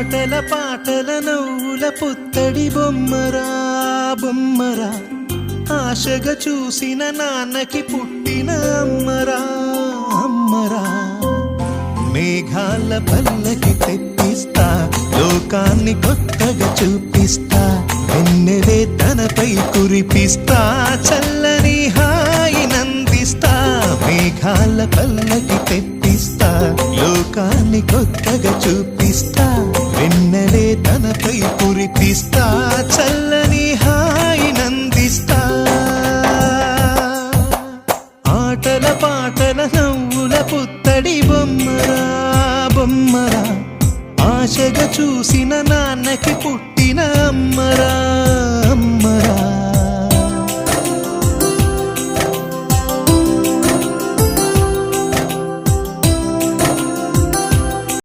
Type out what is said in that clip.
ఆటల పాటల నవ్వుల పుత్తడి బొమ్మరా బొమ్మరా, ఆశగా చూసిన నాన్నకి పుట్టిన అమ్మరా అమ్మరా. మేఘాల పల్లకి తెప్పిస్తా, లోకాన్ని కొత్తగా చూపిస్తా, వెన్నెలే తనపై కురిపిస్తా, చల్లని హాయినందిస్తా. మేఘాల పల్లకి తెప్పిస్తా, లోకాన్ని కొత్తగా చూపిస్తా, వెన్నెలే తనపై కురిపిస్తా, చల్లని హాయినందిస్తా. ఆటల పాటల నవ్వుల పుత్తడి బొమ్మరా బొమ్మరా, ఆశగా చూసిన నాన్నకి పుట్టిన అమ్మరా.